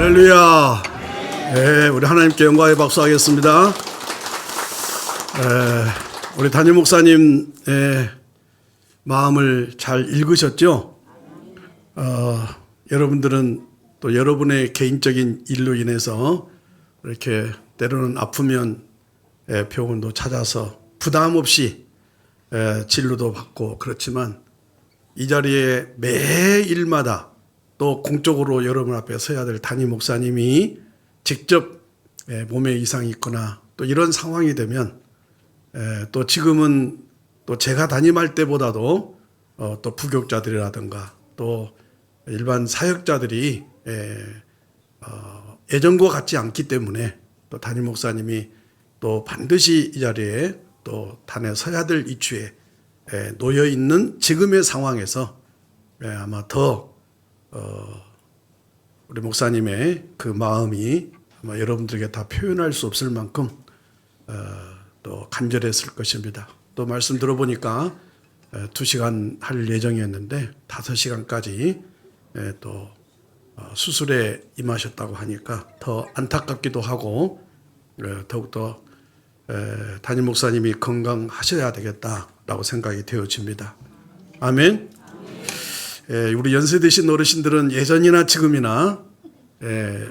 할렐루야. 네, 우리 하나님께 영광의 박수하겠습니다. 우리 담임 목사님 마음을 잘 읽으셨죠? 여러분들은 또 여러분의 개인적인 일로 인해서 이렇게 때로는 아프면 병원도 찾아서 부담 없이 진료도 받고 그렇지만 이 자리에 매일마다 또 공적으로 여러분 앞에 서야 될 담임 목사님이 직접 몸에 이상이 있거나 또 이런 상황이 되면 또 지금은 또 제가 담임할 때보다도 또 부교육자들이라든가 또 일반 사역자들이 예전과 같지 않기 때문에 또 담임 목사님이 또 반드시 이 자리에 또 단에 서야 될 이추에 놓여 있는 지금의 상황에서 아마 더 우리 목사님의 그 마음이 아마 여러분들에게 다 표현할 수 없을 만큼 또 간절했을 것입니다. 또 말씀 들어보니까 2시간 할 예정이었는데 5시간까지 또 수술에 임하셨다고 하니까 더 안타깝기도 하고 더욱더 담임 목사님이 건강하셔야 되겠다라고 생각이 되어집니다. 아멘. 우리 연세 드신 어르신들은 예전이나 지금이나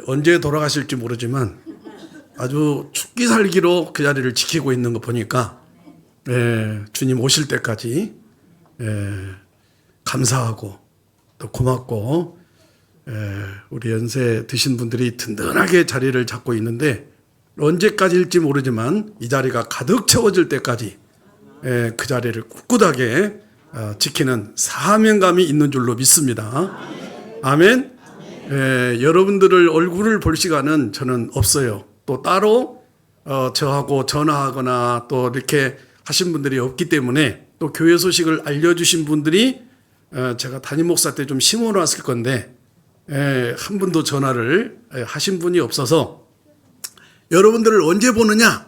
언제 돌아가실지 모르지만 아주 죽기 살기로 그 자리를 지키고 있는 거 보니까 주님 오실 때까지 감사하고 또 고맙고 우리 연세 드신 분들이 든든하게 자리를 잡고 있는데 언제까지일지 모르지만 이 자리가 가득 채워질 때까지 그 자리를 꿋꿋하게 지키는 사명감이 있는 줄로 믿습니다. 아멘. 여러분들을 얼굴을 볼 시간은 저는 없어요. 또 따로 저하고 전화하거나 또 이렇게 하신 분들이 없기 때문에 또 교회 소식을 알려주신 분들이 제가 담임 목사 때 좀 심어놨을 건데 한 분도 전화를 하신 분이 없어서 여러분들을 언제 보느냐?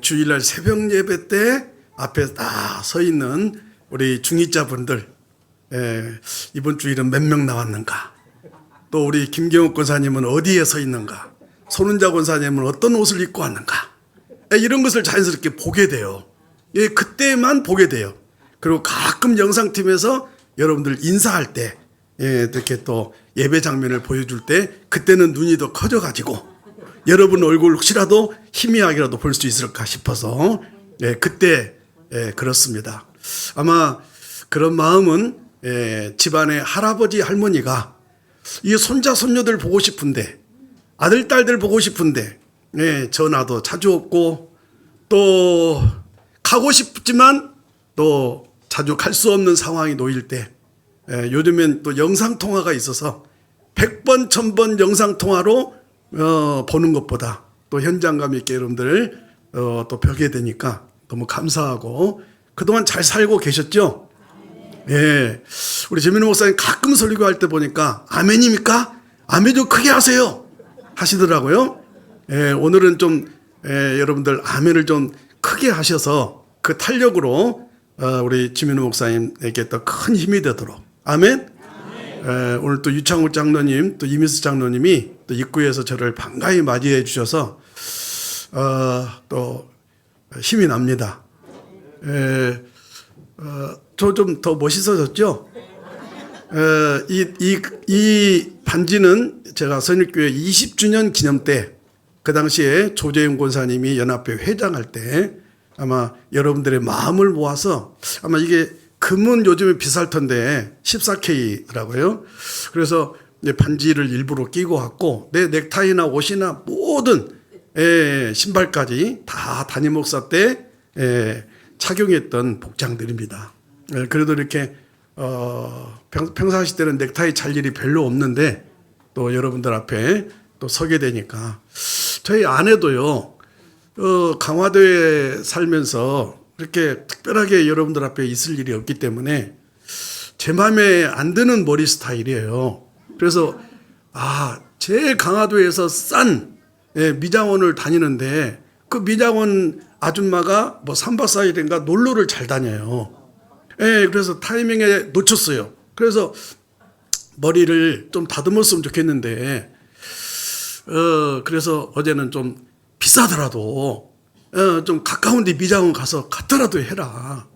주일날 새벽 예배 때 앞에 딱 서 있는 우리 중위자분들 이번 주일은 몇 명 나왔는가? 또 우리 김경욱 권사님은 어디에 서 있는가? 손은자 권사님은 어떤 옷을 입고 왔는가? 이런 것을 자연스럽게 보게 돼요. 그때만 보게 돼요. 그리고 가끔 영상팀에서 여러분들 인사할 때 이렇게 또 예배 장면을 보여줄 때 그때는 눈이 더 커져가지고 여러분 얼굴 혹시라도 희미하게라도 볼 수 있을까 싶어서 그때 그렇습니다. 아마 그런 마음은 집안의 할아버지 할머니가 이 손자 손녀들 보고 싶은데 아들 딸들 보고 싶은데 전화도 자주 없고 또 가고 싶지만 또 자주 갈 수 없는 상황이 놓일 때 요즘엔 또 영상통화가 있어서 100번 1000번 영상통화로 보는 것보다 또 현장감 있게 여러분들 또 뵈게 되니까 너무 감사하고 그동안 잘 살고 계셨죠? 우리 재민우 목사님 가끔 설교할 때 보니까 아멘입니까? 아멘 좀 크게 하세요 하시더라고요. 오늘은 좀 여러분들 아멘을 좀 크게 하셔서 그 탄력으로 우리 지민우 목사님에게 더 큰 힘이 되도록 아멘. 오늘 또 유창욱 장로님 또 이미수 장로님이 또 입구에서 저를 반가이 맞이해 주셔서 또 힘이 납니다. 저 좀 더 멋있어졌죠? 이 반지는 제가 선일교회 20주년 기념 때 그 당시에 조재윤 권사님이 연합회 회장할 때 아마 여러분들의 마음을 모아서 아마 이게 금은 요즘에 비쌀 텐데 14K라고요. 그래서 반지를 일부러 끼고 왔고 내 넥타이나 옷이나 모든 신발까지 다 담임 목사 때 착용했던 복장들입니다. 그래도 이렇게 평상시 때는 넥타이 잘 일이 별로 없는데 또 여러분들 앞에 또 서게 되니까 저희 아내도요 강화도에 살면서 그렇게 특별하게 여러분들 앞에 있을 일이 없기 때문에 제 마음에 안 드는 머리 스타일이에요. 그래서 제일 강화도에서 싼 미장원을 다니는데 그 미장원 아줌마가 뭐 3박 4일인가 놀러를 잘 다녀요. 그래서 타이밍에 놓쳤어요. 그래서 머리를 좀 다듬었으면 좋겠는데 그래서 어제는 좀 비싸더라도 좀 가까운 데 미장원 가서 갔더라도 해라.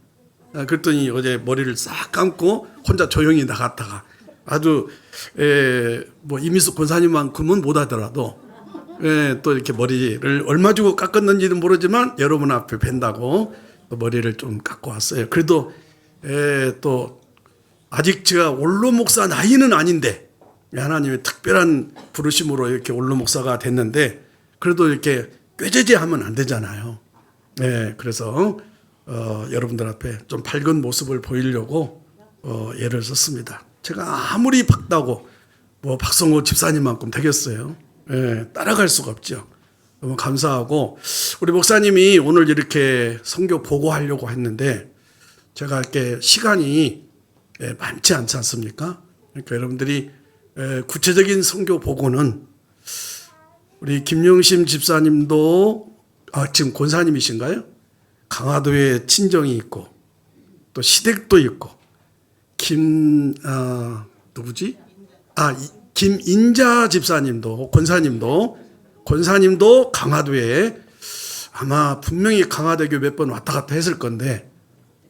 그랬더니 어제 머리를 싹 감고 혼자 조용히 나갔다가 아주 뭐 이미숙 권사님만큼은 못하더라도 또 이렇게 머리를 얼마 주고 깎았는지는 모르지만 여러분 앞에 뵌다고 또 머리를 좀 깎고 왔어요. 그래도 또 아직 제가 원로 목사 나이는 아닌데 하나님의 특별한 부르심으로 이렇게 원로 목사가 됐는데 그래도 이렇게 꾀죄죄하면 안 되잖아요. 그래서 여러분들 앞에 좀 밝은 모습을 보이려고 예를 썼습니다. 제가 아무리 밝다고 뭐 박성호 집사님만큼 되겠어요. 따라갈 수가 없죠. 너무 감사하고 우리 목사님이 오늘 이렇게 선교 보고하려고 했는데 제가 이렇게 시간이 많지 않지 않습니까? 그러니까 여러분들이 구체적인 선교 보고는 우리 김영심 집사님도 지금 권사님이신가요? 강화도에 친정이 있고 또 시댁도 있고 누구지? 김인자 집사님도 권사님도 강화도에 아마 분명히 강화대교 몇 번 왔다 갔다 했을 건데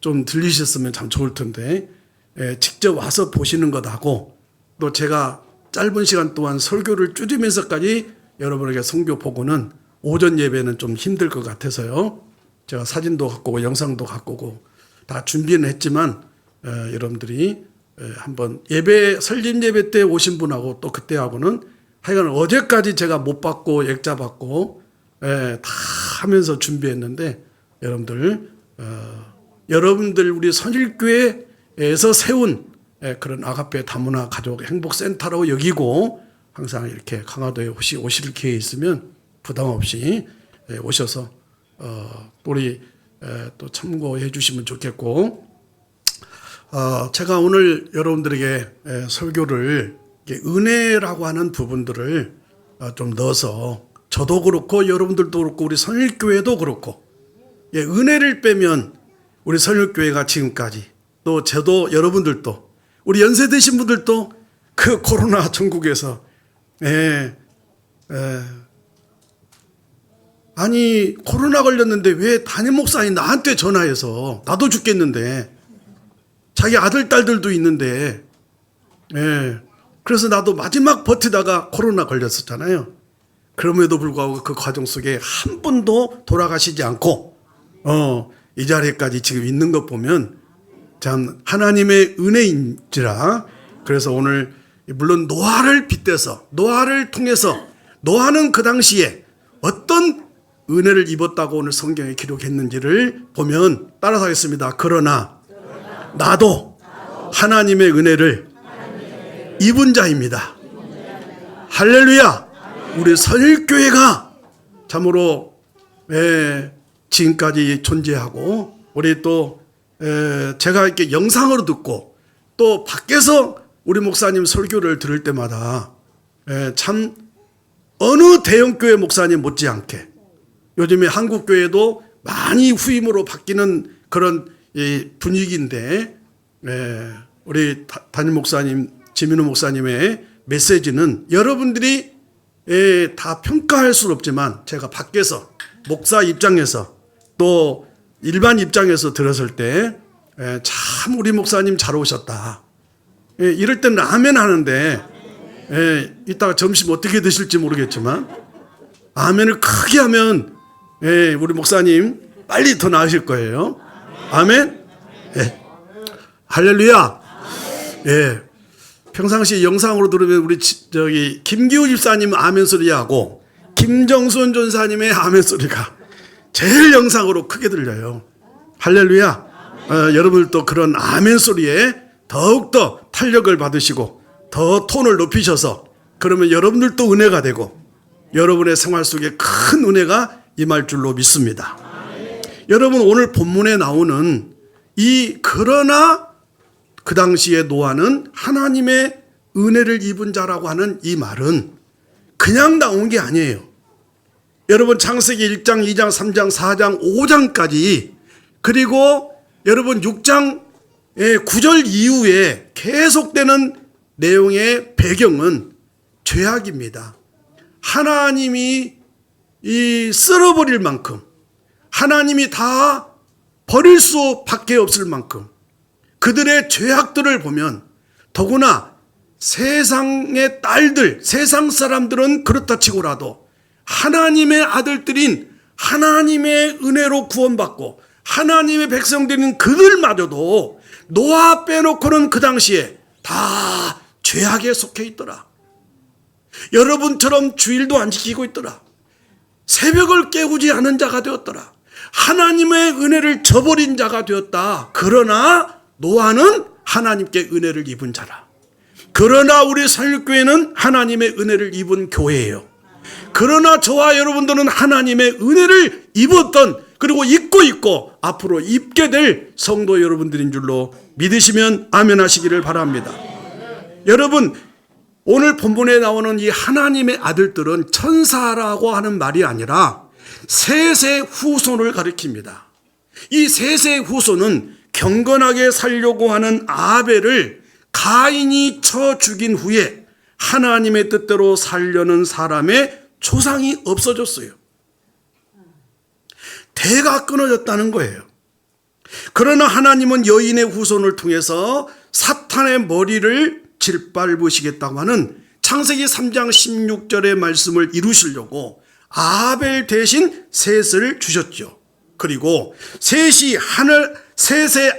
좀 들리셨으면 참 좋을 텐데 직접 와서 보시는 것하고 또 제가 짧은 시간 동안 설교를 줄이면서까지 여러분에게 선교 보고는 오전 예배는 좀 힘들 것 같아서요. 제가 사진도 갖고 오고 영상도 갖고 오고 다 준비는 했지만 여러분들이 한번 예배 설립 예배 때 오신 분하고 또 그때하고는 하여간 어제까지 제가 못 받고 액자 받고 다 하면서 준비했는데 여러분들 우리 선일교회에서 세운 그런 아가페 다문화 가족 행복센터로 여기고 항상 이렇게 강화도에 혹시 오실 기회 있으면 부담 없이 오셔서 우리 또 참고해 주시면 좋겠고 제가 오늘 여러분들에게 설교를 은혜라고 하는 부분들을 좀 넣어서 저도 그렇고 여러분들도 그렇고 우리 선일교회도 그렇고 은혜를 빼면 우리 선일교회가 지금까지 또 저도 여러분들도 우리 연세 드신 분들도 그 코로나 전국에서 아니 코로나 걸렸는데 왜 담임 목사님 나한테 전화해서 나도 죽겠는데 자기 아들 딸들도 있는데 그래서 나도 마지막 버티다가 코로나 걸렸었잖아요. 그럼에도 불구하고 그 과정 속에 한 분도 돌아가시지 않고 이 자리에까지 지금 있는 것 보면 참 하나님의 은혜인지라. 그래서 오늘 물론 노아를 빗대서 노아를 통해서 노아는 그 당시에 어떤 은혜를 입었다고 오늘 성경에 기록했는지를 보면 따라서 하겠습니다. 그러나 나도 하나님의 은혜를 입은 자입니다. 할렐루야. 우리 선일교회가 참으로 지금까지 존재하고 우리 또 제가 이렇게 영상으로 듣고 또 밖에서 우리 목사님 설교를 들을 때마다 참 어느 대형교회 목사님 못지않게 요즘에 한국교회도 많이 후임으로 바뀌는 그런 분위기인데 우리 담임 목사님 지민우 목사님의 메시지는 여러분들이 다 평가할 수는 없지만 제가 밖에서 목사 입장에서 또 일반 입장에서 들었을 때 참 우리 목사님 잘 오셨다. 이럴 땐 아멘 하는데 이따가 점심 어떻게 드실지 모르겠지만 아멘을 크게 하면 우리 목사님 빨리 더 나으실 거예요. 아멘. 할렐루야. 평상시 영상으로 들으면 우리 김기우 집사님 아멘 소리하고 김정순 전사님의 아멘 소리가 제일 영상으로 크게 들려요. 할렐루야. 여러분들도 그런 아멘 소리에 더욱더 탄력을 받으시고 더 톤을 높이셔서 그러면 여러분들도 은혜가 되고 여러분의 생활 속에 큰 은혜가 임할 줄로 믿습니다. 여러분 오늘 본문에 나오는 그러나 그 당시에 노아는 하나님의 은혜를 입은 자라고 하는 이 말은 그냥 나온 게 아니에요. 여러분 창세기 1장, 2장, 3장, 4장, 5장까지 그리고 여러분 6장 9절 이후에 계속되는 내용의 배경은 죄악입니다. 하나님이 이 쓸어버릴 만큼, 하나님이 다 버릴 수밖에 없을 만큼 그들의 죄악들을 보면, 더구나 세상의 딸들, 세상 사람들은 그렇다 치고라도 하나님의 아들들인 하나님의 은혜로 구원받고 하나님의 백성들인 그들마저도 노아 빼놓고는 그 당시에 다 죄악에 속해 있더라. 여러분처럼 주일도 안 지키고 있더라. 새벽을 깨우지 않은 자가 되었더라. 하나님의 은혜를 저버린 자가 되었다. 그러나 노아는 하나님께 은혜를 입은 자라. 그러나 우리 살육교회는 하나님의 은혜를 입은 교회예요. 그러나 저와 여러분들은 하나님의 은혜를 입었던, 그리고 입고 있고 앞으로 입게 될 성도 여러분들인 줄로 믿으시면 아멘 하시기를 바랍니다. 여러분, 오늘 본문에 나오는 이 하나님의 아들들은 천사라고 하는 말이 아니라 셋의 후손을 가리킵니다. 이 셋의 후손은 경건하게 살려고 하는 아벨을 가인이 쳐 죽인 후에 하나님의 뜻대로 살려는 사람의 조상이 없어졌어요. 대가 끊어졌다는 거예요. 그러나 하나님은 여인의 후손을 통해서 사탄의 머리를 짓밟으시겠다고 하는 창세기 3장 16절의 말씀을 이루시려고 아벨 대신 셋을 주셨죠. 그리고 셋의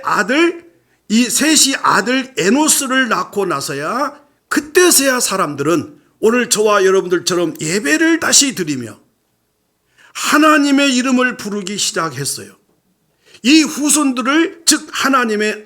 아들 에노스를 낳고 나서야, 그때서야 사람들은 오늘 저와 여러분들처럼 예배를 다시 드리며 하나님의 이름을 부르기 시작했어요. 이 후손들을, 즉 하나님의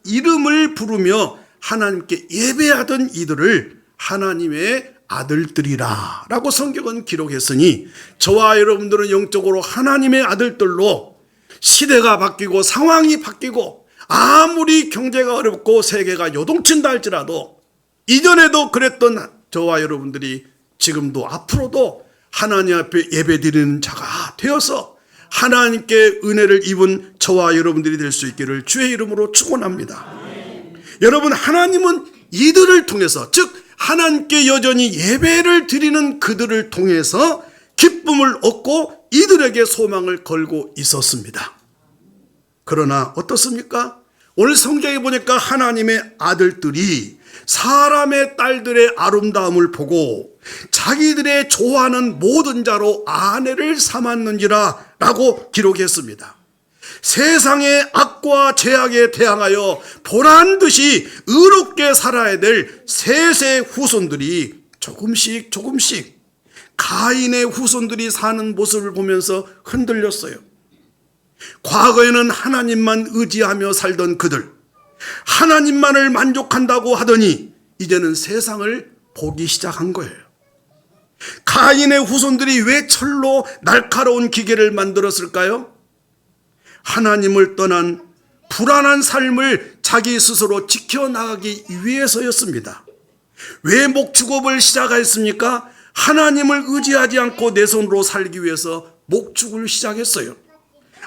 이름을 부르며 하나님께 예배하던 이들을 하나님의 아들들이라 라고 성경은 기록했으니, 저와 여러분들은 영적으로 하나님의 아들들로 시대가 바뀌고 상황이 바뀌고 아무리 경제가 어렵고 세계가 요동친다 할지라도 이전에도 그랬던 저와 여러분들이 지금도 앞으로도 하나님 앞에 예배드리는 자가 되어서 하나님께 은혜를 입은 저와 여러분들이 될 수 있기를 주의 이름으로 축원합니다. 여러분, 하나님은 이들을 통해서, 즉 하나님께 여전히 예배를 드리는 그들을 통해서 기쁨을 얻고 이들에게 소망을 걸고 있었습니다. 그러나 어떻습니까? 오늘 성경에 보니까 하나님의 아들들이 사람의 딸들의 아름다움을 보고 자기들의 좋아하는 모든 자로 아내를 삼았는지라 라고 기록했습니다. 세상의 악과 죄악에 대항하여 보란듯이 의롭게 살아야 될 셋의 후손들이 조금씩 가인의 후손들이 사는 모습을 보면서 흔들렸어요. 과거에는 하나님만 의지하며 살던 그들, 하나님만을 만족한다고 하더니 이제는 세상을 보기 시작한 거예요. 가인의 후손들이 왜 철로 날카로운 기계를 만들었을까요? 하나님을 떠난 불안한 삶을 자기 스스로 지켜나가기 위해서였습니다. 왜 목축업을 시작했습니까? 하나님을 의지하지 않고 내 손으로 살기 위해서 목축을 시작했어요.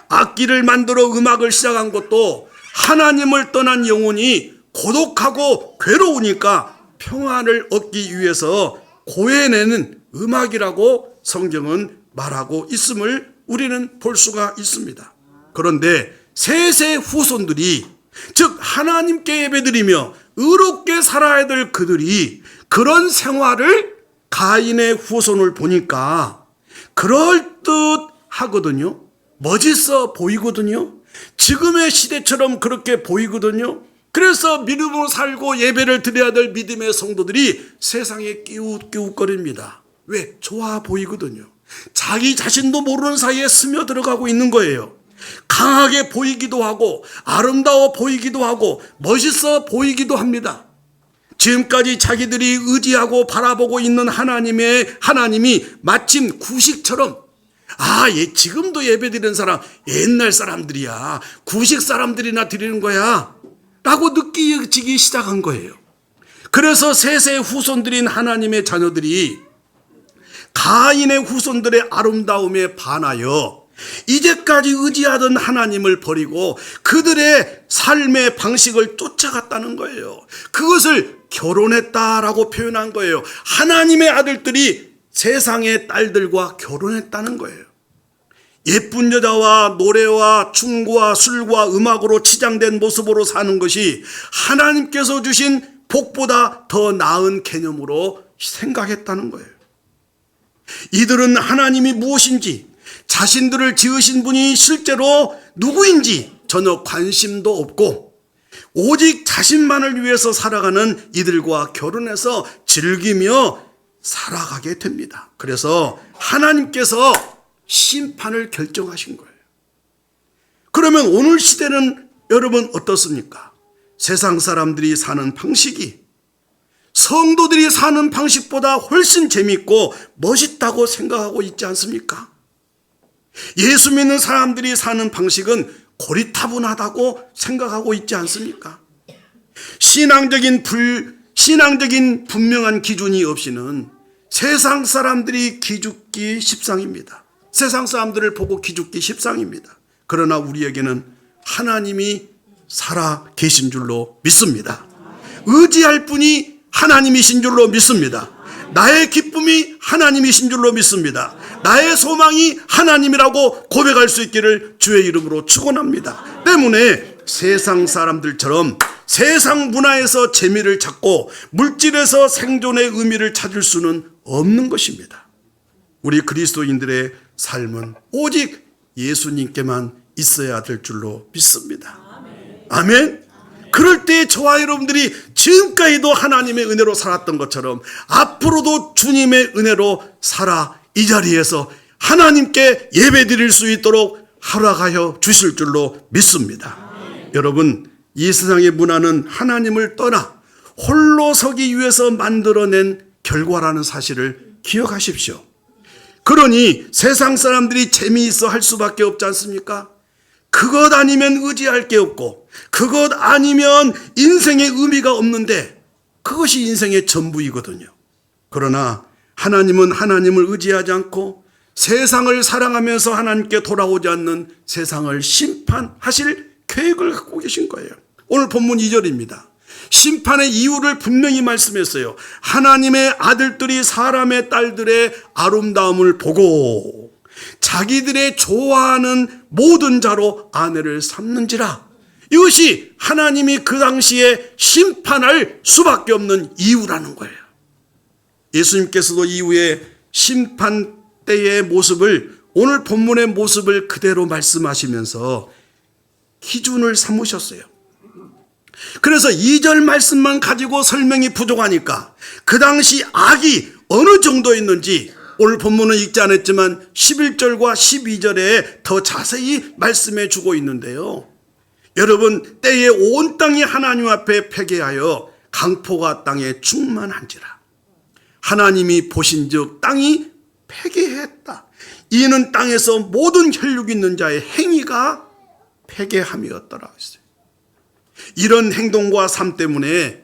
악기를 만들어 음악을 시작한 것도 하나님을 떠난 영혼이 고독하고 괴로우니까 평안을 얻기 위해서 고해내는 음악이라고 성경은 말하고 있음을 우리는 볼 수가 있습니다. 그런데 셋의 후손들이, 즉 하나님께 예배드리며 의롭게 살아야 될 그들이 그런 생활을 가인의 후손을 보니까 그럴듯하거든요. 멋있어 보이거든요. 지금의 시대처럼 그렇게 보이거든요. 그래서 믿음으로 살고 예배를 드려야 될 믿음의 성도들이 세상에 끼웃끼웃거립니다. 왜? 좋아 보이거든요. 자기 자신도 모르는 사이에 스며들어가고 있는 거예요. 강하게 보이기도 하고 아름다워 보이기도 하고 멋있어 보이기도 합니다. 지금까지 자기들이 의지하고 바라보고 있는 하나님이 마침 구식처럼, 지금도 예배드리는 사람 옛날 사람들이야, 구식 사람들이나 드리는 거야 라고 느끼기 시작한 거예요. 그래서 셋의 후손들인 하나님의 자녀들이 가인의 후손들의 아름다움에 반하여 이제까지 의지하던 하나님을 버리고 그들의 삶의 방식을 쫓아갔다는 거예요. 그것을 결혼했다라고 표현한 거예요. 하나님의 아들들이 세상의 딸들과 결혼했다는 거예요. 예쁜 여자와 노래와 춤과 술과 음악으로 치장된 모습으로 사는 것이 하나님께서 주신 복보다 더 나은 개념으로 생각했다는 거예요. 이들은 하나님이 무엇인지, 자신들을 지으신 분이 실제로 누구인지 전혀 관심도 없고 오직 자신만을 위해서 살아가는 이들과 결혼해서 즐기며 살아가게 됩니다. 그래서 하나님께서 심판을 결정하신 거예요. 그러면 오늘 시대는 여러분 어떻습니까? 세상 사람들이 사는 방식이 성도들이 사는 방식보다 훨씬 재밌고 멋있다고 생각하고 있지 않습니까? 예수 믿는 사람들이 사는 방식은 고리타분하다고 생각하고 있지 않습니까? 신앙적인 분명한 기준이 없이는 세상 사람들이 기죽기 십상입니다. 세상 사람들을 보고 기죽기 십상입니다. 그러나 우리에게는 하나님이 살아 계신 줄로 믿습니다. 의지할 분이 하나님이신 줄로 믿습니다. 나의 기쁨이 하나님이신 줄로 믿습니다. 나의 소망이 하나님이라고 고백할 수 있기를 주의 이름으로 축원합니다. 때문에 세상 사람들처럼 세상 문화에서 재미를 찾고 물질에서 생존의 의미를 찾을 수는 없는 것입니다. 우리 그리스도인들의 삶은 오직 예수님께만 있어야 될 줄로 믿습니다. 아멘. 그럴 때 저와 여러분들이 지금까지도 하나님의 은혜로 살았던 것처럼 앞으로도 주님의 은혜로 살아 이 자리에서 하나님께 예배드릴 수 있도록 허락하여 주실 줄로 믿습니다. 여러분, 이 세상의 문화는 하나님을 떠나 홀로 서기 위해서 만들어낸 결과라는 사실을 기억하십시오. 그러니 세상 사람들이 재미있어 할 수밖에 없지 않습니까? 그것 아니면 의지할 게 없고 그것 아니면 인생의 의미가 없는데 그것이 인생의 전부이거든요. 그러나 하나님은 하나님을 의지하지 않고 세상을 사랑하면서 하나님께 돌아오지 않는 세상을 심판하실 계획을 갖고 계신 거예요. 오늘 본문 2절입니다. 심판의 이유를 분명히 말씀했어요. 하나님의 아들들이 사람의 딸들의 아름다움을 보고 자기들의 좋아하는 모든 자로 아내를 삼는지라. 이것이 하나님이 그 당시에 심판할 수밖에 없는 이유라는 거예요. 예수님께서도 이후에 심판 때의 모습을, 오늘 본문의 모습을 그대로 말씀하시면서 기준을 삼으셨어요. 그래서 2절 말씀만 가지고 설명이 부족하니까 그 당시 악이 어느 정도였는지 오늘 본문은 읽지 않았지만 11절과 12절에 더 자세히 말씀해 주고 있는데요. 여러분, 때에 온 땅이 하나님 앞에 패게하여 강포가 땅에 충만한지라. 하나님이 보신즉 땅이 패게했다. 이는 땅에서 모든 혈육 있는 자의 행위가 패게함이었더라. 이런 행동과 삶 때문에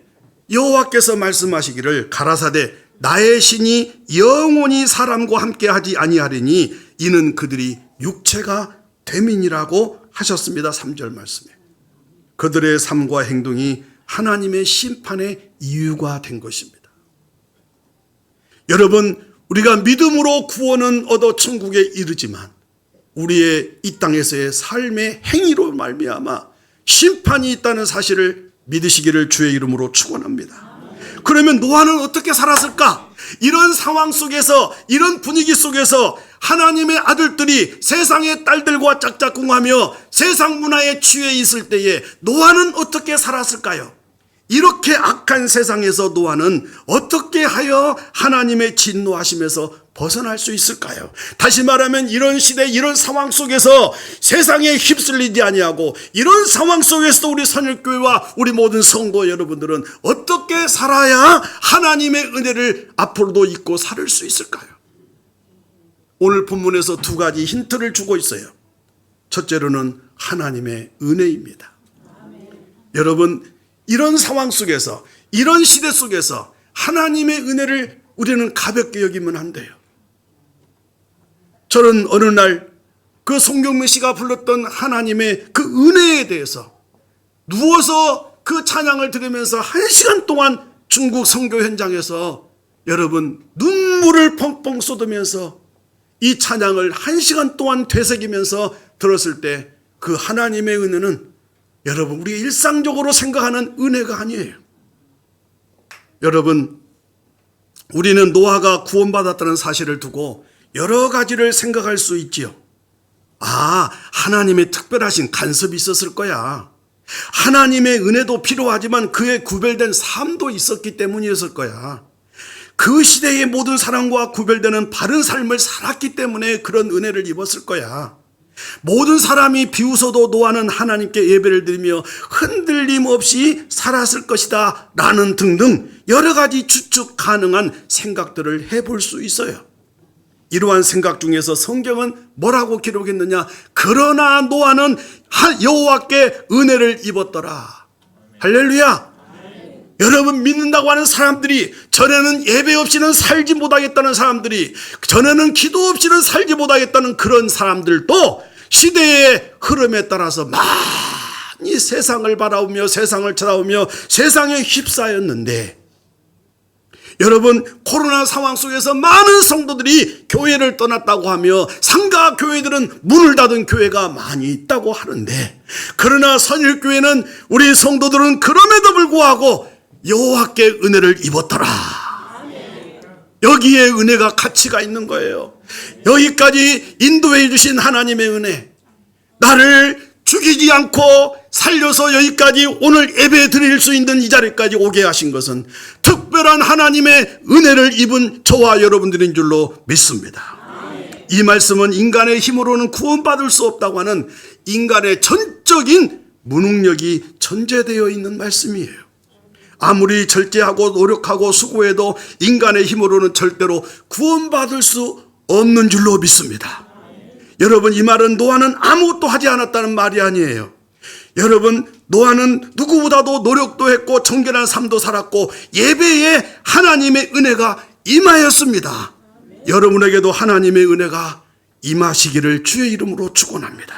여호와께서 말씀하시기를 가라사대 나의 신이 영원히 사람과 함께하지 아니하리니 이는 그들이 육체가 됨이니라고 하셨습니다. 3절 말씀에. 그들의 삶과 행동이 하나님의 심판의 이유가 된 것입니다. 여러분, 우리가 믿음으로 구원은 얻어 천국에 이르지만 우리의 이 땅에서의 삶의 행위로 말미암아 심판이 있다는 사실을 믿으시기를 주의 이름으로 축원합니다. 그러면 노아는 어떻게 살았을까? 이런 상황 속에서, 이런 분위기 속에서 하나님의 아들들이 세상의 딸들과 짝짝꿍하며 세상 문화에 취해 있을 때에 노아는 어떻게 살았을까요? 이렇게 악한 세상에서 노아는 어떻게 하여 하나님의 진노하심에서 벗어날 수 있을까요? 다시 말하면 이런 시대, 이런 상황 속에서 세상에 휩쓸리지 아니하고 이런 상황 속에서 우리 선일교회와 우리 모든 성도 여러분들은 어떻게 살아야 하나님의 은혜를 앞으로도 잊고 살 수 있을까요? 오늘 본문에서 두 가지 힌트를 주고 있어요. 첫째로는 하나님의 은혜입니다. 여러분, 이런 상황 속에서, 이런 시대 속에서 하나님의 은혜를 우리는 가볍게 여기면 안 돼요. 저는 어느 날 그 송경민 씨가 불렀던 하나님의 그 은혜에 대해서 누워서 그 찬양을 들으면서 1시간 동안 중국 선교 현장에서 여러분 눈물 눈물을 펑펑 쏟으면서 이 찬양을 1시간 동안 되새기면서 들었을 때 그 하나님의 은혜는 여러분 우리가 일상적으로 생각하는 은혜가 아니에요. 여러분, 우리는 노아가 구원받았다는 사실을 두고 여러 가지를 생각할 수 있지요. 하나님의 특별하신 간섭이 있었을 거야. 하나님의 은혜도 필요하지만 그의 구별된 삶도 있었기 때문이었을 거야. 그 시대의 모든 사람과 구별되는 바른 삶을 살았기 때문에 그런 은혜를 입었을 거야. 모든 사람이 비웃어도 노아는 하나님께 예배를 드리며 흔들림 없이 살았을 것이다 라는 등등 여러 가지 추측 가능한 생각들을 해볼 수 있어요. 이러한 생각 중에서 성경은 뭐라고 기록했느냐? 그러나 노아는 여호와께 은혜를 입었더라. 할렐루야. 여러분, 믿는다고 하는 사람들이, 전에는 예배 없이는 살지 못하겠다는 사람들이, 전에는 기도 없이는 살지 못하겠다는 그런 사람들도 시대의 흐름에 따라서 많이 세상을 바라보며 세상을 쳐다보며 세상에 휩싸였는데, 여러분, 코로나 상황 속에서 많은 성도들이 교회를 떠났다고 하며 상가 교회들은 문을 닫은 교회가 많이 있다고 하는데, 그러나 선일교회는 우리 성도들은 그럼에도 불구하고 여호와께 은혜를 입었더라. 여기에 은혜가 가치가 있는 거예요. 여기까지 인도해 주신 하나님의 은혜, 나를 죽이지 않고 살려서 여기까지 오늘 예배 드릴 수 있는 이 자리까지 오게 하신 것은 특별한 하나님의 은혜를 입은 저와 여러분들인 줄로 믿습니다. 이 말씀은 인간의 힘으로는 구원받을 수 없다고 하는 인간의 전적인 무능력이 전제되어 있는 말씀이에요. 아무리 절제하고 노력하고 수고해도 인간의 힘으로는 절대로 구원받을 수 없는 줄로 믿습니다. 여러분, 이 말은 노아는 아무것도 하지 않았다는 말이 아니에요. 여러분, 노아는 누구보다도 노력도 했고 정결한 삶도 살았고 예배에 하나님의 은혜가 임하였습니다. 여러분에게도 하나님의 은혜가 임하시기를 주의 이름으로 축원합니다.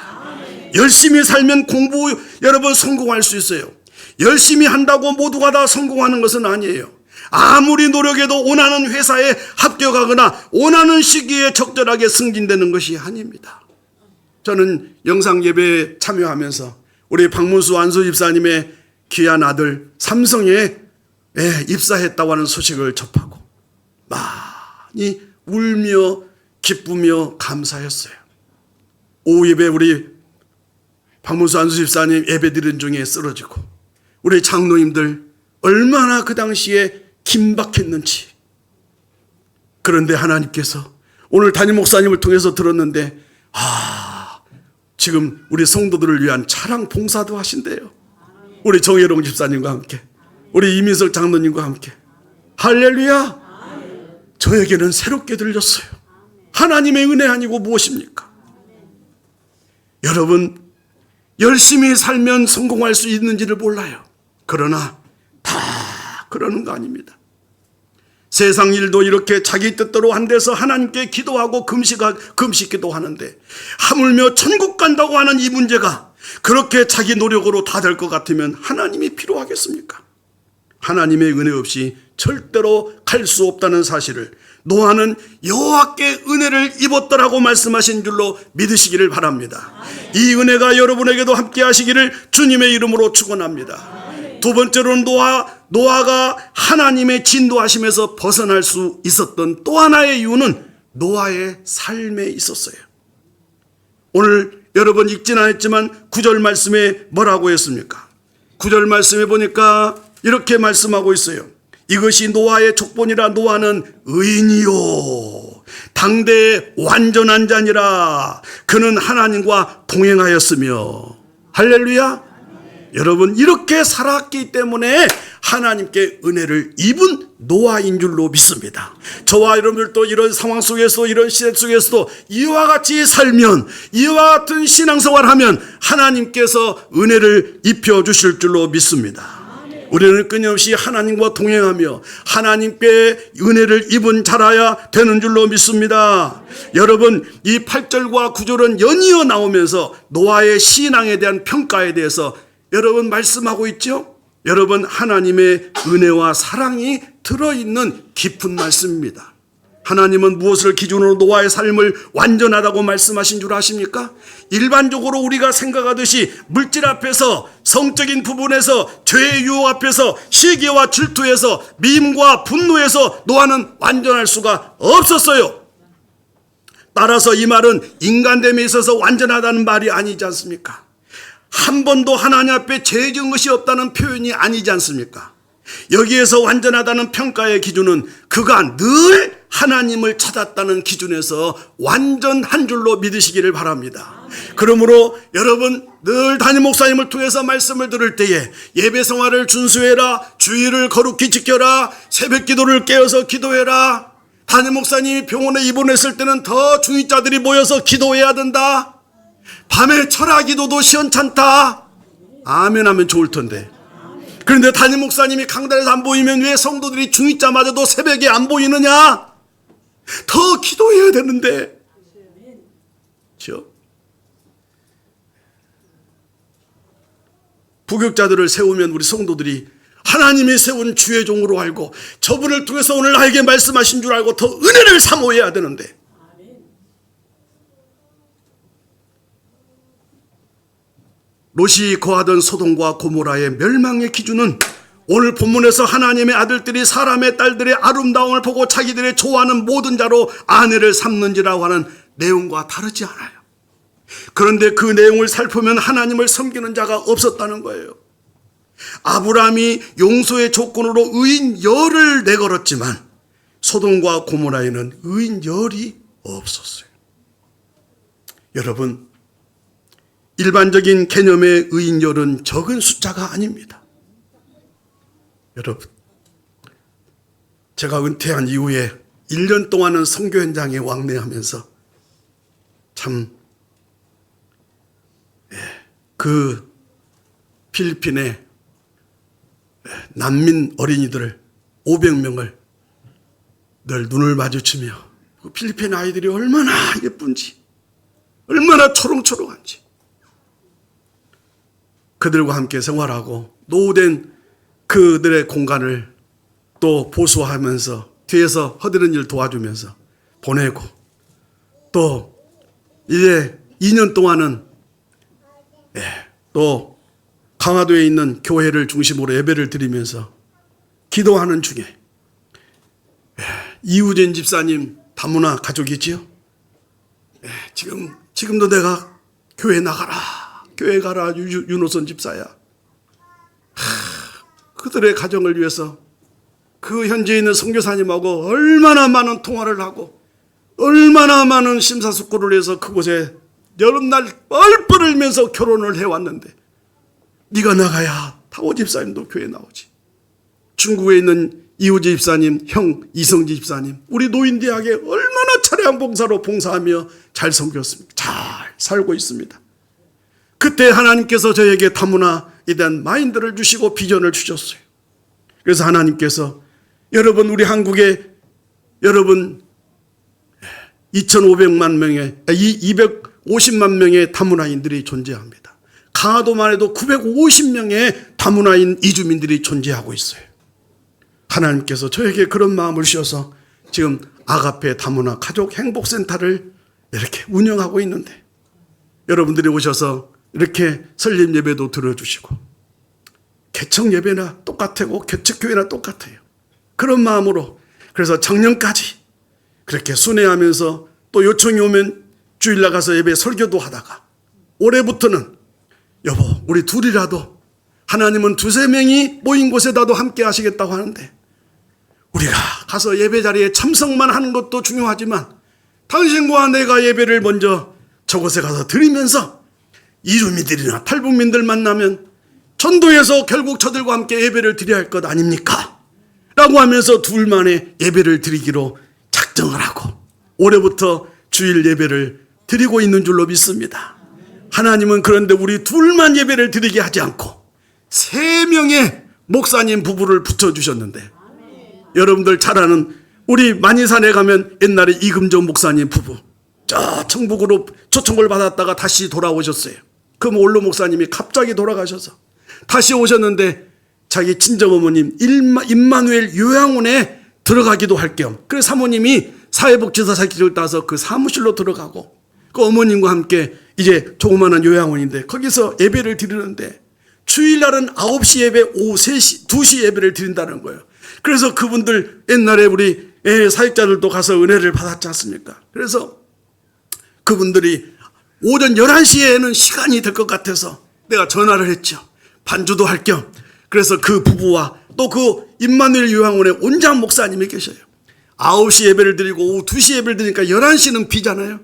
열심히 살면 공부 여러분 성공할 수 있어요. 열심히 한다고 모두가 다 성공하는 것은 아니에요. 아무리 노력해도 원하는 회사에 합격하거나 원하는 시기에 적절하게 승진되는 것이 아닙니다. 저는 영상 예배에 참여하면서 우리 박문수 안수 집사님의 귀한 아들 삼성에 입사했다고 하는 소식을 접하고 많이 울며 기쁘며 감사했어요. 오후 예배 우리 박문수 안수 집사님 예배 드리는 중에 쓰러지고 우리 장로님들 얼마나 그 당시에 긴박했는지. 그런데 하나님께서 오늘 담임 목사님을 통해서 들었는데 지금 우리 성도들을 위한 차량 봉사도 하신대요. 우리 정혜롱 집사님과 함께, 우리 이민석 장로님과 함께. 할렐루야. 저에게는 새롭게 들렸어요. 하나님의 은혜 아니고 무엇입니까? 여러분, 열심히 살면 성공할 수 있는지를 몰라요. 그러나 다 그러는 거 아닙니다. 세상 일도 이렇게 자기 뜻대로 한 데서 하나님께 기도하고 금식기도 하는데 하물며 천국 간다고 하는 이 문제가 그렇게 자기 노력으로 다 될 것 같으면 하나님이 필요하겠습니까? 하나님의 은혜 없이 절대로 갈 수 없다는 사실을 노아는 여호와께 은혜를 입었더라고 말씀하신 줄로 믿으시기를 바랍니다. 이 은혜가 여러분에게도 함께 하시기를 주님의 이름으로 축원합니다. 두 번째로는 노아가 하나님의 진도하심에서 벗어날 수 있었던 또 하나의 이유는 노아의 삶에 있었어요. 오늘 여러분 읽진 않았지만 9절 말씀에 뭐라고 했습니까? 9절 말씀에 보니까 이렇게 말씀하고 있어요. 이것이 노아의 족본이라. 노아는 의인이요 당대의 완전한 자니라. 그는 하나님과 동행하였으며. 할렐루야. 여러분, 이렇게 살았기 때문에 하나님께 은혜를 입은 노아인 줄로 믿습니다. 저와 여러분들도 이런 상황 속에서, 이런 시대 속에서도 이와 같이 살면, 이와 같은 신앙생활을 하면 하나님께서 은혜를 입혀주실 줄로 믿습니다. 우리는 끊임없이 하나님과 동행하며 하나님께 은혜를 입은 자라야 되는 줄로 믿습니다. 여러분, 이 8절과 9절은 연이어 나오면서 노아의 신앙에 대한 평가에 대해서 여러분 말씀하고 있죠? 여러분, 하나님의 은혜와 사랑이 들어있는 깊은 말씀입니다. 하나님은 무엇을 기준으로 노아의 삶을 완전하다고 말씀하신 줄 아십니까? 일반적으로 우리가 생각하듯이 물질 앞에서, 성적인 부분에서, 죄의 유혹 앞에서, 시기와 질투에서, 미움과 분노에서 노아는 완전할 수가 없었어요. 따라서 이 말은 인간됨에 있어서 완전하다는 말이 아니지 않습니까? 한 번도 하나님 앞에 죄 지은 것이 없다는 표현이 아니지 않습니까? 여기에서 완전하다는 평가의 기준은 그가 늘 하나님을 찾았다는 기준에서 완전한 줄로 믿으시기를 바랍니다. 그러므로 여러분 늘 담임 목사님을 통해서 말씀을 들을 때에 예배 생활을 준수해라, 주일을 거룩히 지켜라, 새벽 기도를 깨어서 기도해라, 담임 목사님이 병원에 입원했을 때는 더 중직자들이 모여서 기도해야 된다, 밤에 철야 기도도 시원찮다, 아멘 하면 좋을 텐데. 그런데 담임 목사님이 강단에서 안 보이면 왜 성도들이 중직자마저도 새벽에 안 보이느냐? 더 기도해야 되는데. 그렇죠? 부격자들을 세우면 우리 성도들이 하나님이 세운 주의 종으로 알고 저분을 통해서 오늘 나에게 말씀하신 줄 알고 더 은혜를 사모해야 되는데, 롯이 거하던 소돔과 고모라의 멸망의 기준은 오늘 본문에서 하나님의 아들들이 사람의 딸들의 아름다움을 보고 자기들의 좋아하는 모든 자로 아내를 삼는지라고 하는 내용과 다르지 않아요. 그런데 그 내용을 살펴보면 하나님을 섬기는 자가 없었다는 거예요. 아브라함이 용서의 조건으로 의인 열을 내걸었지만 소돔과 고모라에는 의인 열이 없었어요. 여러분, 일반적인 개념의 의인열은 적은 숫자가 아닙니다. 여러분, 제가 은퇴한 이후에 1년 동안은 선교 현장에 왕래하면서 참 그 필리핀의 난민 어린이들 500명을 늘 눈을 마주치며 그 필리핀 아이들이 얼마나 예쁜지, 얼마나 초롱초롱한지 그들과 함께 생활하고 노후된 그들의 공간을 또 보수하면서 뒤에서 허드렛 일 도와주면서 보내고, 또 이제 2년 동안은 또 강화도에 있는 교회를 중심으로 예배를 드리면서 기도하는 중에 이우진 집사님 다문화 가족이지요. 지금도 내가 교회 나가라, 교회 가라, 윤호선 집사야. 그들의 가정을 위해서 그 현지에 있는 선교사님하고 얼마나 많은 통화를 하고 얼마나 많은 심사숙고를 해서 그곳에 여름날 뻘뻘 흘면서 결혼을 해왔는데, 네가 나가야 타오 집사님도 교회 나오지. 중국에 있는 이우지 집사님, 형 이성지 집사님, 우리 노인대학에 얼마나 차량 봉사로 봉사하며 잘 섬겼습니까? 잘 살고 있습니다. 그때 하나님께서 저에게 다문화에 대한 마인드를 주시고 비전을 주셨어요. 그래서 하나님께서 여러분, 우리 한국에 여러분 2,500만 명의 250만 명의 다문화인들이 존재합니다. 강화도만 해도 950명의 다문화인 이주민들이 존재하고 있어요. 하나님께서 저에게 그런 마음을 주셔서 지금 아가페 다문화 가족 행복센터를 이렇게 운영하고 있는데, 여러분들이 오셔서 이렇게 설립 예배도 들어주시고 개척 예배나 똑같고 개척교회나 똑같아요. 그런 마음으로, 그래서 작년까지 그렇게 순회하면서 또 요청이 오면 주일 나가서 예배 설교도 하다가, 올해부터는 여보 우리 둘이라도, 하나님은 2-3명이 모인 곳에다도 함께 하시겠다고 하는데 우리가 가서 예배 자리에 참석만 하는 것도 중요하지만 당신과 내가 예배를 먼저 저곳에 가서 드리면서 이주민들이나 탈북민들 만나면 전도해서 결국 저들과 함께 예배를 드려야 할 것 아닙니까? 라고 하면서 둘만의 예배를 드리기로 작정을 하고 올해부터 주일 예배를 드리고 있는 줄로 믿습니다. 하나님은 그런데 우리 둘만 예배를 드리게 하지 않고 3명의 목사님 부부를 붙여주셨는데, 여러분들 잘 아는 우리 만이산에 가면 옛날에 이금정 목사님 부부, 저 청북으로 초청을 받았다가 다시 돌아오셨어요. 그럼 올로 목사님이 갑자기 돌아가셔서 다시 오셨는데 자기 친정어머님 임마누엘 요양원에 들어가기도 할 겸, 그래서 사모님이 사회복지사 자격증을 따서 그 사무실로 들어가고 그 어머님과 함께 이제 조그마한 요양원인데 거기서 예배를 드리는데 주일날은 9시 예배, 오후 3시, 2시 예배를 드린다는 거예요. 그래서 그분들 옛날에 우리 사역자들도 가서 은혜를 받았지 않습니까? 그래서 그분들이 오전 11시에는 시간이 될 것 같아서 내가 전화를 했죠. 반주도 할 겸. 그래서 그 부부와 또 그 임마누엘 요양원의 원장 목사님이 계셔요. 9시 예배를 드리고 오후 2시 예배를 드리니까 11시는 비잖아요.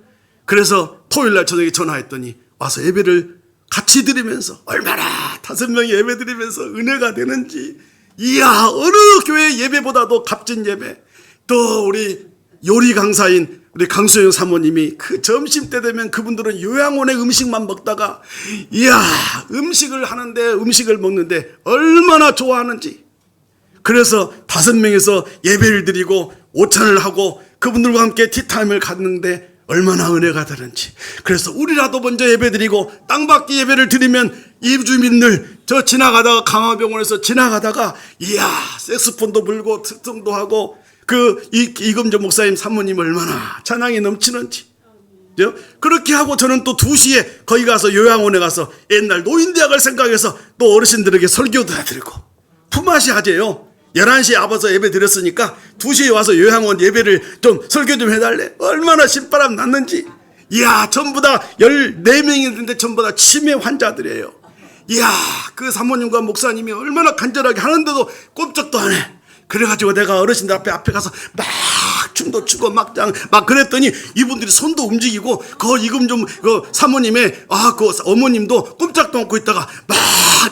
그래서 토요일날 저녁에 전화했더니 와서 예배를 같이 드리면서 얼마나 5명이 예배 드리면서 은혜가 되는지, 이야, 어느 교회 예배보다도 값진 예배. 또 우리 요리 강사인 우리 강소영 사모님이 그 점심때 되면 그분들은 요양원의 음식만 먹다가 이야, 음식을 하는데 음식을 먹는데 얼마나 좋아하는지. 그래서 5명에서 예배를 드리고 오찬을 하고 그분들과 함께 티타임을 갖는데 얼마나 은혜가 되는지. 그래서 우리라도 먼저 예배 드리고 땅밖에 예배를 드리면 이 주민들 저 지나가다가 강화병원에서 지나가다가 이야, 색스폰도 불고 특성도 하고 그 이금조 목사님 사모님 얼마나 찬양이 넘치는지. 그렇게 하고 저는 또 2시에 거기 가서 요양원에 가서 옛날 노인대학을 생각해서 또 어르신들에게 설교도 해드리고 품앗이 하재요. 11시에 와서 예배 드렸으니까 2시에 와서 요양원 예배를 좀 설교 좀 해달래. 얼마나 신바람 났는지. 이야, 전부 다 14명이 있는데 전부 다 치매 환자들이에요. 이야, 그 사모님과 목사님이 얼마나 간절하게 하는데도 꼼짝도 안 해. 그래가지고 내가 어르신들 앞에 가서 막 춤도 추고 막 그랬더니 이분들이 손도 움직이고 그 이금좀 그 사모님의 그 어머님도 꼼짝도 않고 있다가 막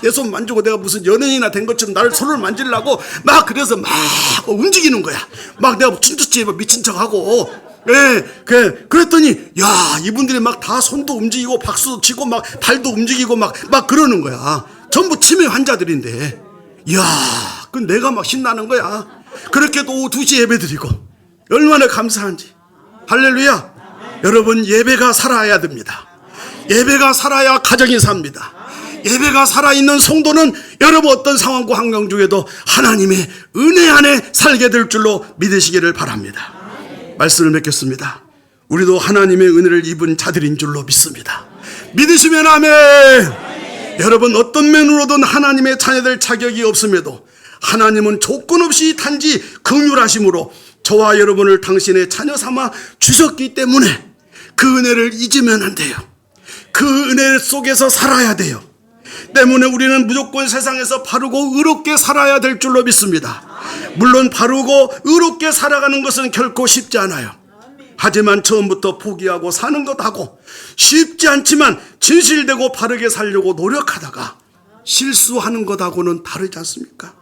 내 손 만지고 내가 무슨 연예인이나 된 것처럼 나를 손을 만지려고 막 그래서 막 움직이는 거야. 막 내가 춤추지 미친 척하고. 그랬더니 야, 이분들이 막 다 손도 움직이고 박수도 치고 막 발도 움직이고 막 그러는 거야. 전부 치매 환자들인데. 이야, 그 내가 막 신나는 거야. 그렇게 또 오후 2시 예배 드리고 얼마나 감사한지. 할렐루야. 여러분, 예배가 살아야 됩니다. 예배가 살아야 가정이 삽니다. 예배가 살아있는 성도는 여러분 어떤 상황과 환경 중에도 하나님의 은혜 안에 살게 될 줄로 믿으시기를 바랍니다. 말씀을 맺겠습니다. 우리도 하나님의 은혜를 입은 자들인 줄로 믿습니다. 믿으시면 아멘. 여러분, 어떤 면으로든 하나님의 자녀될 자격이 없음에도 하나님은 조건 없이 단지 긍휼하심으로 저와 여러분을 당신의 자녀 삼아 주셨기 때문에 그 은혜를 잊으면 안 돼요. 그 은혜 속에서 살아야 돼요. 때문에 우리는 무조건 세상에서 바르고 의롭게 살아야 될 줄로 믿습니다. 물론 바르고 의롭게 살아가는 것은 결코 쉽지 않아요. 하지만 처음부터 포기하고 사는 것하고 쉽지 않지만 진실되고 바르게 살려고 노력하다가 실수하는 것하고는 다르지 않습니까?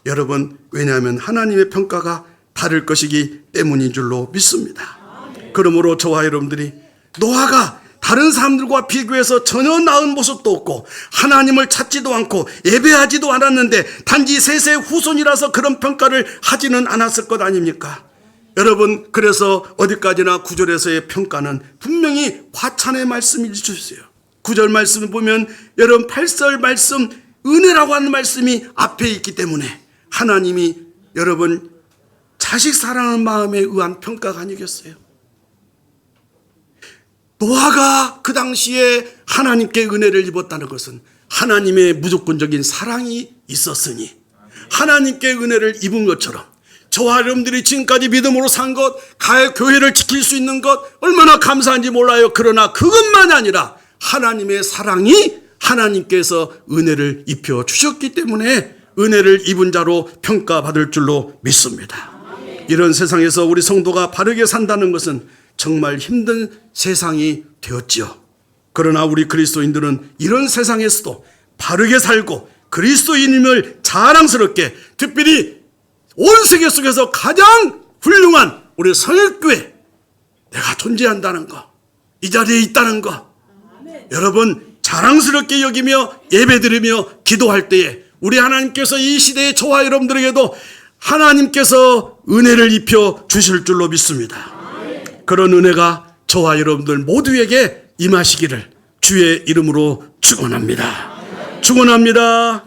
여러분, 왜냐하면 하나님의 평가가 다를 것이기 때문인 줄로 믿습니다. 그러므로 저와 여러분들이 노아가 다른 사람들과 비교해서 전혀 나은 모습도 없고 하나님을 찾지도 않고 예배하지도 않았는데 단지 셋의 후손이라서 그런 평가를 하지는 않았을 것 아닙니까? 여러분, 그래서 어디까지나 9절에서의 평가는 분명히 과찬의 말씀이 주셨어요. 9절 말씀을 보면 여러분 8절 말씀 은혜라고 하는 말씀이 앞에 있기 때문에 하나님이 여러분 자식 사랑하는 마음에 의한 평가가 아니겠어요? 노아가 그 당시에 하나님께 은혜를 입었다는 것은 하나님의 무조건적인 사랑이 있었으니 하나님께 은혜를 입은 것처럼 저와 여러분들이 지금까지 믿음으로 산 것, 교회를 지킬 수 있는 것 얼마나 감사한지 몰라요. 그러나 그것만이 아니라 하나님의 사랑이 하나님께서 은혜를 입혀 주셨기 때문에 은혜를 입은 자로 평가받을 줄로 믿습니다. 이런 세상에서 우리 성도가 바르게 산다는 것은 정말 힘든 세상이 되었지요. 그러나 우리 그리스도인들은 이런 세상에서도 바르게 살고 그리스도인임을 자랑스럽게, 특별히 온 세계 속에서 가장 훌륭한 우리 성일교회 내가 존재한다는 거, 이 자리에 있다는 거 여러분 자랑스럽게 여기며 예배드리며 기도할 때에 우리 하나님께서 이 시대의 저와 여러분들에게도 하나님께서 은혜를 입혀 주실 줄로 믿습니다. 그런 은혜가 저와 여러분들 모두에게 임하시기를 주의 이름으로 축원합니다. 축원합니다.